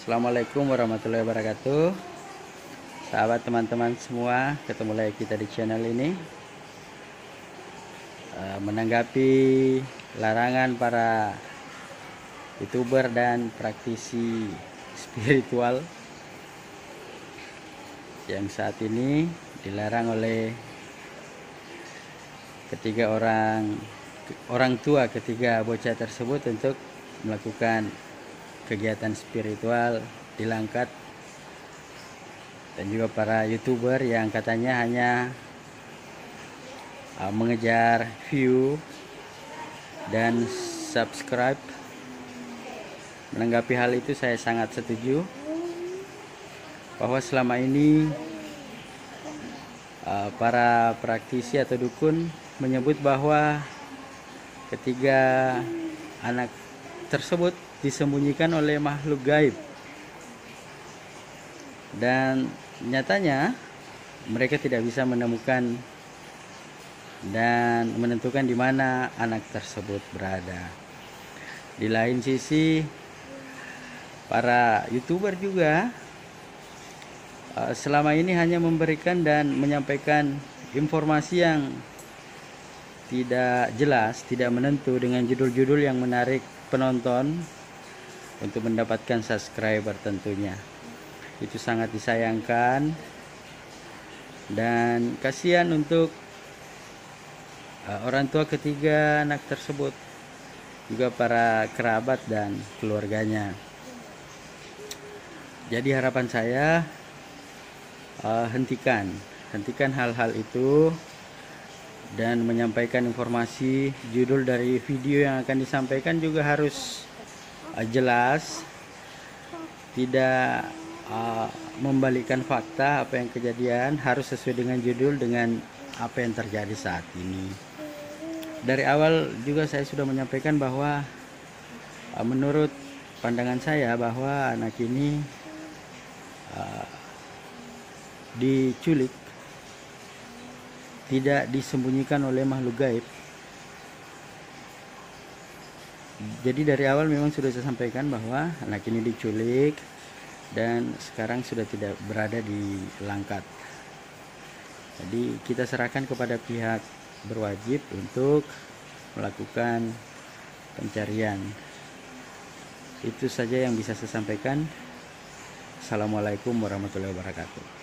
Assalamualaikum warahmatullahi wabarakatuh. Sahabat teman-teman semua, ketemu lagi kita di channel ini. Menanggapi larangan para YouTuber dan praktisi spiritual yang saat ini dilarang oleh ketiga orang tua ketiga bocah tersebut untuk melakukan kegiatan spiritual di Langkat, dan juga para YouTuber yang katanya hanya mengejar view dan subscribe. Menanggapi hal itu, saya sangat setuju bahwa selama ini para praktisi atau dukun menyebut bahwa ketiga anak tersebut disembunyikan oleh makhluk gaib, dan nyatanya mereka tidak bisa menemukan dan menentukan di mana anak tersebut berada. Di lain sisi, para YouTuber juga selama ini hanya memberikan dan menyampaikan informasi yang tidak jelas, tidak menentu, dengan judul-judul yang menarik penonton untuk mendapatkan subscriber tentunya. Itu sangat disayangkan, dan kasihan untuk orang tua ketiga anak tersebut, juga para kerabat dan keluarganya. Jadi harapan saya, hentikan hal-hal itu dan menyampaikan informasi. Judul dari video yang akan disampaikan juga harus jelas, tidak membalikkan fakta apa yang kejadian, harus sesuai dengan judul, dengan apa yang terjadi saat ini. Dari awal juga saya sudah menyampaikan bahwa menurut pandangan saya bahwa anak ini diculik, tidak disembunyikan oleh makhluk gaib. Jadi dari awal memang sudah saya sampaikan bahwa anak ini diculik dan sekarang sudah tidak berada di Langkat. Jadi kita serahkan kepada pihak berwajib untuk melakukan pencarian. Itu saja yang bisa saya sampaikan. Assalamualaikum warahmatullahi wabarakatuh.